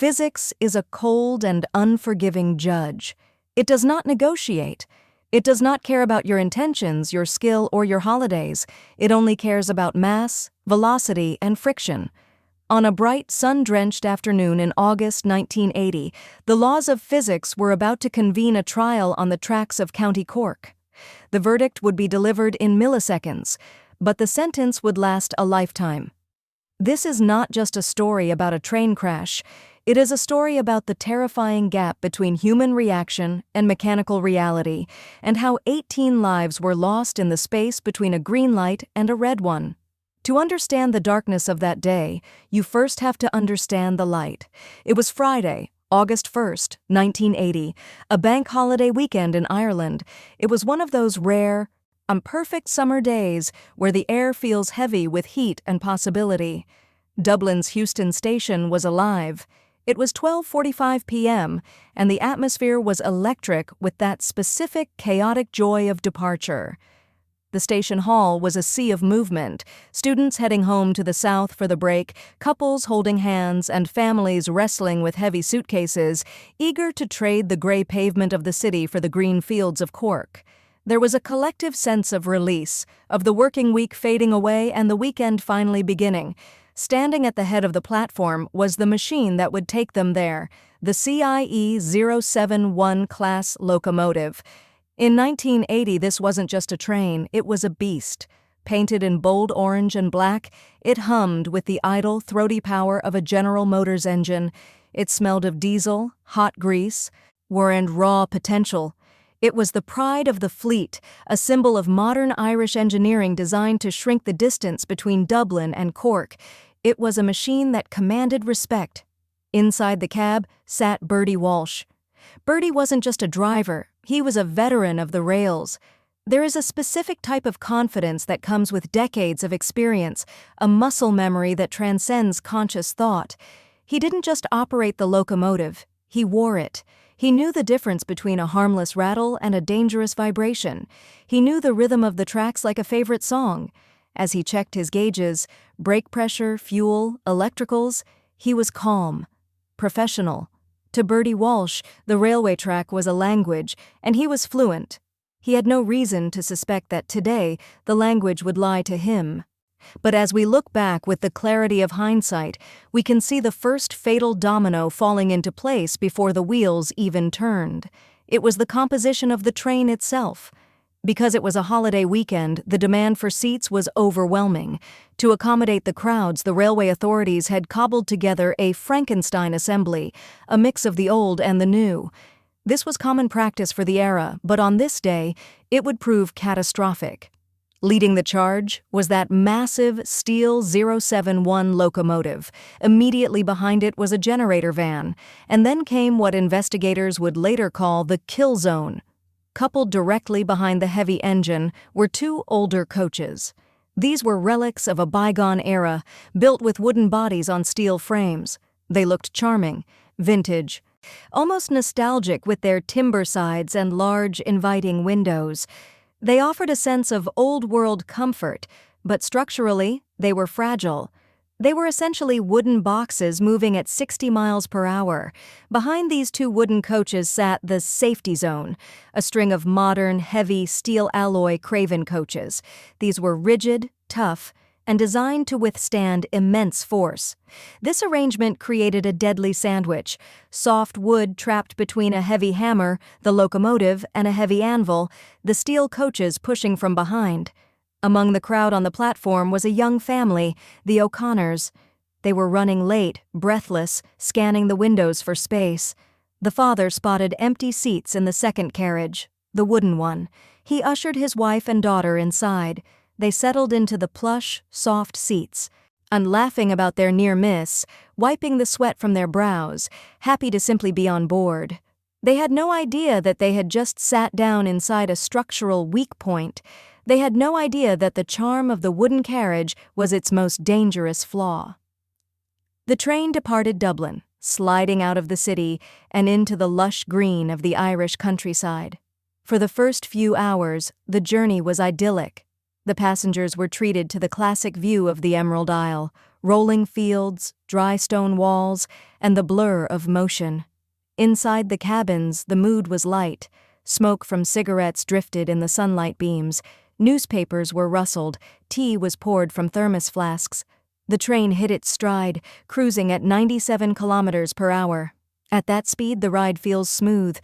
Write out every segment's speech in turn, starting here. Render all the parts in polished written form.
Physics is a cold and unforgiving judge. It does not negotiate. It does not care about your intentions, your skill, or your holidays. It only cares about mass, velocity, and friction. On a bright, sun-drenched afternoon in August 1980, the laws of physics were about to convene a trial on the tracks of County Cork. The verdict would be delivered in milliseconds, but the sentence would last a lifetime. This is not just a story about a train crash. It is a story about the terrifying gap between human reaction and mechanical reality, and how 18 lives were lost in the space between a green light and a red one. To understand the darkness of that day, you first have to understand the light. It was Friday, August 1st, 1980, a bank holiday weekend in Ireland. It was one of those rare, perfect summer days where the air feels heavy with heat and possibility. Dublin's Heuston station was alive. It was 12:45 p.m., and the atmosphere was electric with that specific chaotic joy of departure. The station hall was a sea of movement, students heading home to the south for the break, couples holding hands, and families wrestling with heavy suitcases, eager to trade the gray pavement of the city for the green fields of Cork. There was a collective sense of release, of the working week fading away and the weekend finally beginning. Standing at the head of the platform was the machine that would take them there, the CIE 071 Class Locomotive. In 1980, this wasn't just a train, it was a beast. Painted in bold orange and black, it hummed with the idle, throaty power of a General Motors engine. It smelled of diesel, hot grease, and raw potential. It was the pride of the fleet, a symbol of modern Irish engineering designed to shrink the distance between Dublin and Cork. It was a machine that commanded respect. Inside the cab sat Birdie Walsh. Birdie wasn't just a driver, he was a veteran of the rails. There is a specific type of confidence that comes with decades of experience, a muscle memory that transcends conscious thought. He didn't just operate the locomotive, he wore it. He knew the difference between a harmless rattle and a dangerous vibration. He knew the rhythm of the tracks like a favorite song. As he checked his gauges, brake pressure, fuel, electricals, he was calm, professional. To Birdie Walsh, the railway track was a language, and he was fluent. He had no reason to suspect that today the language would lie to him. But as we look back with the clarity of hindsight, we can see the first fatal domino falling into place before the wheels even turned. It was the composition of the train itself. Because it was a holiday weekend, the demand for seats was overwhelming. To accommodate the crowds, the railway authorities had cobbled together a Frankenstein assembly, a mix of the old and the new. This was common practice for the era, but on this day, it would prove catastrophic. Leading the charge was that massive steel 071 locomotive. Immediately behind it was a generator van, and then came what investigators would later call the kill zone. Coupled directly behind the heavy engine were two older coaches. These were relics of a bygone era, built with wooden bodies on steel frames. They looked charming, vintage, almost nostalgic with their timber sides and large, inviting windows. They offered a sense of old-world comfort, but structurally, they were fragile. They were essentially wooden boxes moving at 60 miles per hour. Behind these two wooden coaches sat the safety zone, a string of modern, heavy, steel-alloy Craven coaches. These were rigid, tough, and designed to withstand immense force. This arrangement created a deadly sandwich: soft wood trapped between a heavy hammer, the locomotive, and a heavy anvil, the steel coaches pushing from behind. Among the crowd on the platform was a young family, the O'Connors. They were running late, breathless, scanning the windows for space. The father spotted empty seats in the second carriage, the wooden one. He ushered his wife and daughter inside. They settled into the plush, soft seats, and laughing about their near miss, wiping the sweat from their brows, happy to simply be on board. They had no idea that they had just sat down inside a structural weak point. They had no idea that the charm of the wooden carriage was its most dangerous flaw. The train departed Dublin, sliding out of the city and into the lush green of the Irish countryside. For the first few hours, the journey was idyllic. The passengers were treated to the classic view of the Emerald Isle, rolling fields, dry stone walls, and the blur of motion. Inside the cabins, the mood was light. Smoke from cigarettes drifted in the sunlight beams. Newspapers were rustled. Tea was poured from thermos flasks. The train hit its stride, cruising at 97 kilometers per hour. At that speed, the ride feels smooth.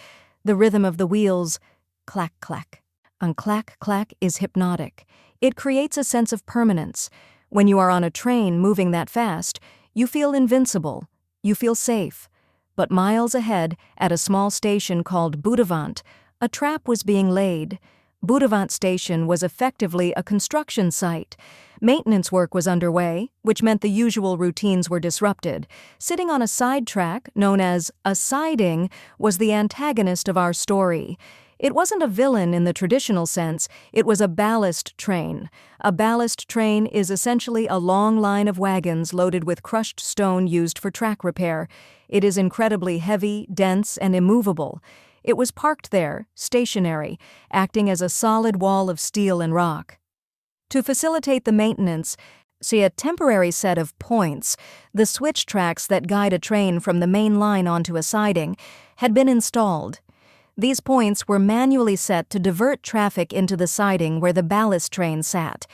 The rhythm of the wheels, clack, clack. And clack, clack is hypnotic. It creates a sense of permanence. When you are on a train moving that fast, you feel invincible. You feel safe. But miles ahead, at a small station called Buttevant, a trap was being laid. Buttevant Station was effectively a construction site. Maintenance work was underway, which meant the usual routines were disrupted. Sitting on a side track, known as a siding, was the antagonist of our story. It wasn't a villain in the traditional sense, it was a ballast train. A ballast train is essentially a long line of wagons loaded with crushed stone used for track repair. It is incredibly heavy, dense, and immovable. It was parked there, stationary, acting as a solid wall of steel and rock. To facilitate the maintenance, see a temporary set of points, the switch tracks that guide a train from the main line onto a siding, had been installed. These points were manually set to divert traffic into the siding where the ballast train sat.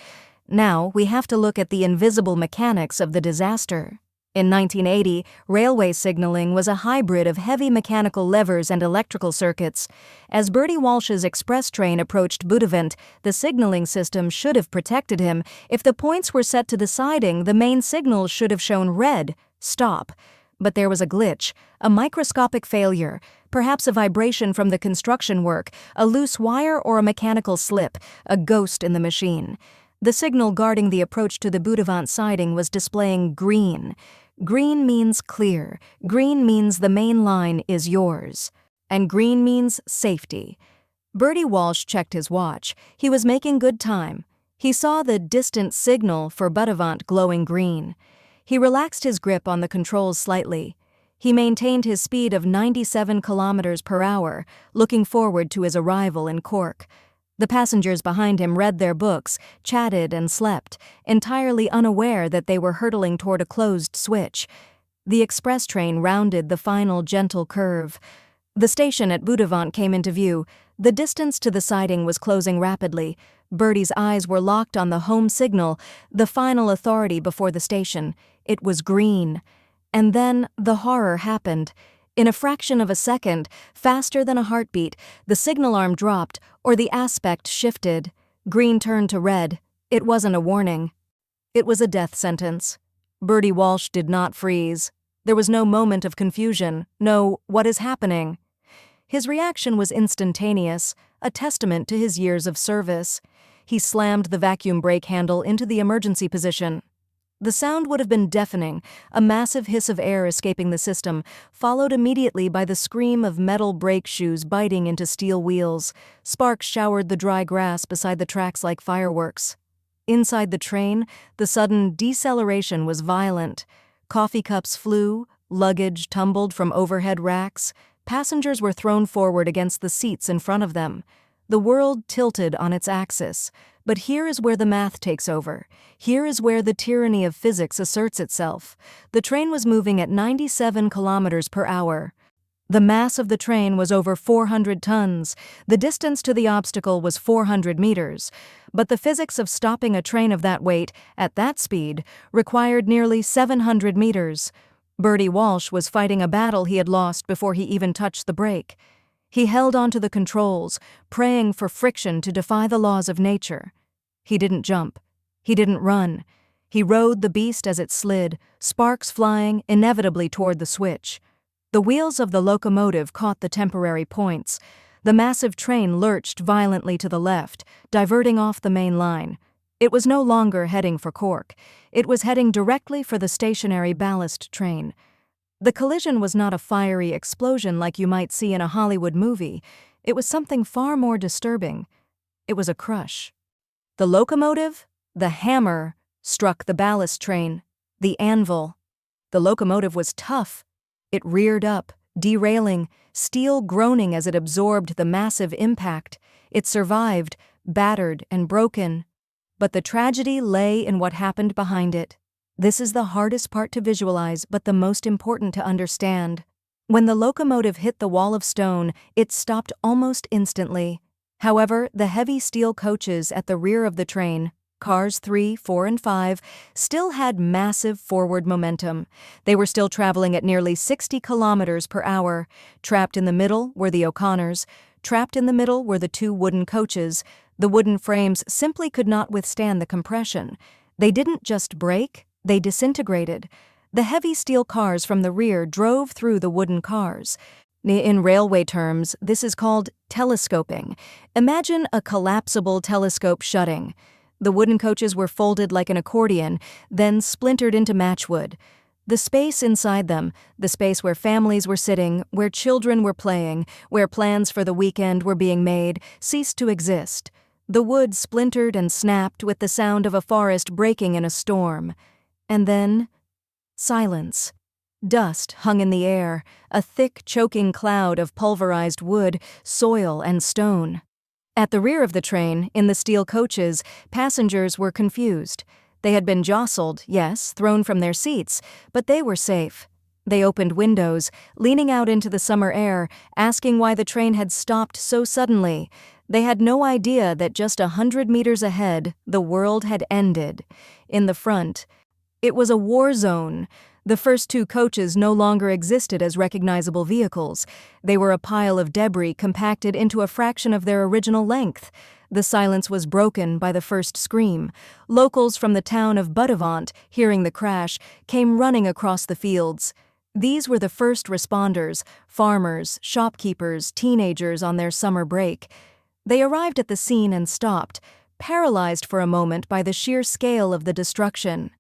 Now we have to look at the invisible mechanics of the disaster. In 1980, railway signaling was a hybrid of heavy mechanical levers and electrical circuits. As Birdie Walsh's express train approached Buttevant, the signaling system should have protected him. If the points were set to the siding, the main signal should have shown red, stop. But there was a glitch, a microscopic failure, perhaps a vibration from the construction work, a loose wire or a mechanical slip, a ghost in the machine. The signal guarding the approach to the Buttevant siding was displaying green. Green means clear. Green means the main line is yours. And green means safety. Birdie Walsh checked his watch. He was making good time. He saw the distant signal for Buttevant glowing green. He relaxed his grip on the controls slightly. He maintained his speed of 97 kilometers per hour, looking forward to his arrival in Cork. The passengers behind him read their books, chatted and slept, entirely unaware that they were hurtling toward a closed switch. The express train rounded the final gentle curve. The station at Buttevant came into view. The distance to the siding was closing rapidly. Birdie's eyes were locked on the home signal, the final authority before the station. It was green. And then the horror happened. In a fraction of a second, faster than a heartbeat, the signal arm dropped, or the aspect shifted. Green turned to red. It wasn't a warning. It was a death sentence. Birdie Walsh did not freeze. There was no moment of confusion, no "what is happening?" His reaction was instantaneous, a testament to his years of service. He slammed the vacuum brake handle into the emergency position. The sound would have been deafening, a massive hiss of air escaping the system, followed immediately by the scream of metal brake shoes biting into steel wheels. Sparks showered the dry grass beside the tracks like fireworks. Inside the train, the sudden deceleration was violent. Coffee cups flew, luggage tumbled from overhead racks. Passengers were thrown forward against the seats in front of them. The world tilted on its axis. But here is where the math takes over. Here is where the tyranny of physics asserts itself. The train was moving at 97 kilometers per hour. The mass of the train was over 400 tons. The distance to the obstacle was 400 meters. But the physics of stopping a train of that weight, at that speed, required nearly 700 meters. Birdie Walsh was fighting a battle he had lost before he even touched the brake. He held onto the controls, praying for friction to defy the laws of nature. He didn't jump. He didn't run. He rode the beast as it slid, sparks flying inevitably toward the switch. The wheels of the locomotive caught the temporary points. The massive train lurched violently to the left, diverting off the main line. It was no longer heading for Cork. It was heading directly for the stationary ballast train. The collision was not a fiery explosion like you might see in a Hollywood movie. It was something far more disturbing. It was a crush. The locomotive, the hammer, struck the ballast train, the anvil. The locomotive was tough. It reared up, derailing, steel groaning as it absorbed the massive impact. It survived, battered and broken. But the tragedy lay in what happened behind it. This is the hardest part to visualize, but the most important to understand. When the locomotive hit the wall of stone, it stopped almost instantly. However, the heavy steel coaches at the rear of the train, cars 3, 4, and 5, still had massive forward momentum. They were still traveling at nearly 60 kilometers per hour. Trapped in the middle were the O'Connors. Trapped in the middle were the two wooden coaches. The wooden frames simply could not withstand the compression. They didn't just break, they disintegrated. The heavy steel cars from the rear drove through the wooden cars. In railway terms, this is called telescoping. Imagine a collapsible telescope shutting. The wooden coaches were folded like an accordion, then splintered into matchwood. The space inside them, the space where families were sitting, where children were playing, where plans for the weekend were being made, ceased to exist. The wood splintered and snapped with the sound of a forest breaking in a storm. And then, silence. Dust hung in the air, a thick, choking cloud of pulverized wood, soil, and stone. At the rear of the train, in the steel coaches, passengers were confused. They had been jostled, yes, thrown from their seats, but they were safe. They opened windows, leaning out into the summer air, asking why the train had stopped so suddenly. They had no idea that just 100 meters ahead, the world had ended. In the front, it was a war zone. The first two coaches no longer existed as recognizable vehicles. They were a pile of debris compacted into a fraction of their original length. The silence was broken by the first scream. Locals from the town of Buttevant, hearing the crash, came running across the fields. These were the first responders, farmers, shopkeepers, teenagers on their summer break. They arrived at the scene and stopped, paralyzed for a moment by the sheer scale of the destruction.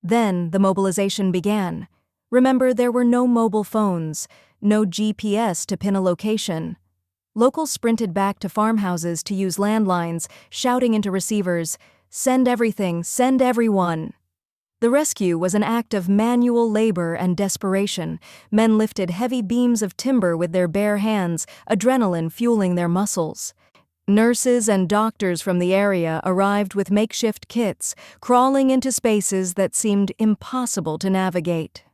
Then the mobilization began. Remember, there were no mobile phones, no GPS to pin a location. Locals sprinted back to farmhouses to use landlines, shouting into receivers, "Send everything, send everyone." The rescue was an act of manual labor and desperation. Men lifted heavy beams of timber with their bare hands, adrenaline fueling their muscles. Nurses and doctors from the area arrived with makeshift kits, crawling into spaces that seemed impossible to navigate.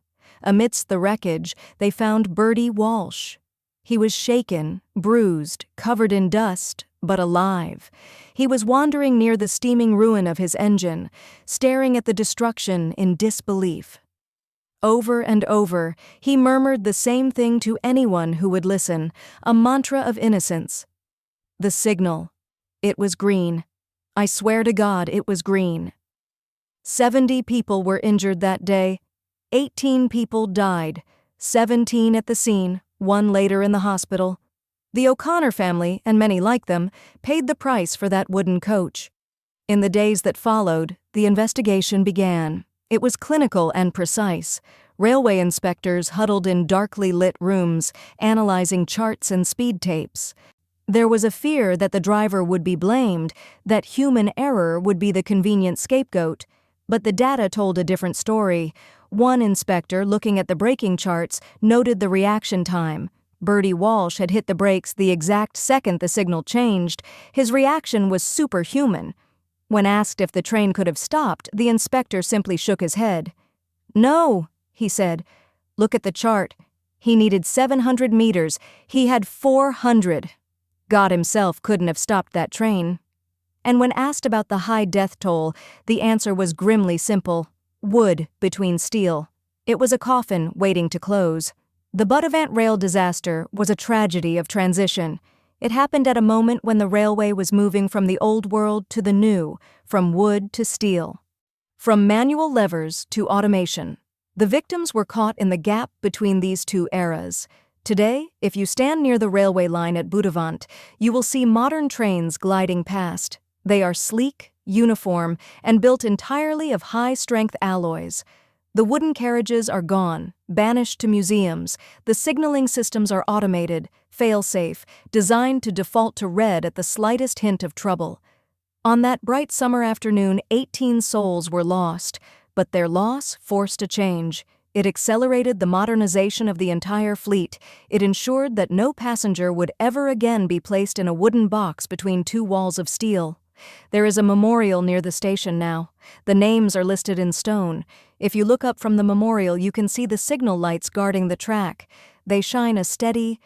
Amidst the wreckage, they found Birdie Walsh. He was shaken, bruised, covered in dust, but alive. He was wandering near the steaming ruin of his engine, staring at the destruction in disbelief. Over and over, he murmured the same thing to anyone who would listen, a mantra of innocence. The signal. It was green. I swear to God, it was green. 70 people were injured that day. 18 people died, 17 at the scene, 1 later in the hospital. The O'Connor family, and many like them, paid the price for that wooden coach. In the days that followed, the investigation began. It was clinical and precise. Railway inspectors huddled in darkly lit rooms, analyzing charts and speed tapes. There was a fear that the driver would be blamed, that human error would be the convenient scapegoat. But the data told a different story. One inspector, looking at the braking charts, noted the reaction time. Birdie Walsh had hit the brakes the exact second the signal changed. His reaction was superhuman. When asked if the train could have stopped, the inspector simply shook his head. "No," he said. "Look at the chart. He needed 700 meters. He had 400. God himself couldn't have stopped that train." And when asked about the high death toll, the answer was grimly simple: wood between steel. It was a coffin waiting to close. The Buttevant Rail Disaster was a tragedy of transition. It happened at a moment when the railway was moving from the old world to the new, from wood to steel. From manual levers to automation. The victims were caught in the gap between these two eras. Today, if you stand near the railway line at Buttevant, you will see modern trains gliding past. They are sleek, uniform, and built entirely of high-strength alloys. The wooden carriages are gone, banished to museums. The signaling systems are automated, fail-safe, designed to default to red at the slightest hint of trouble. On that bright summer afternoon, 18 souls were lost, but their loss forced a change. It accelerated the modernization of the entire fleet. It ensured that no passenger would ever again be placed in a wooden box between two walls of steel. There is a memorial near the station now. The names are listed in stone. If you look up from the memorial, you can see the signal lights guarding the track. They shine a steady,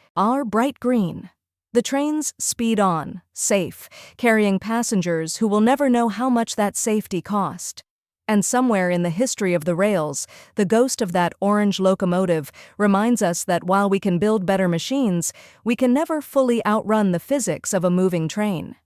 bright green. The trains speed on, safe, carrying passengers who will never know how much that safety cost. And somewhere in the history of the rails, the ghost of that orange locomotive reminds us that while we can build better machines, we can never fully outrun the physics of a moving train.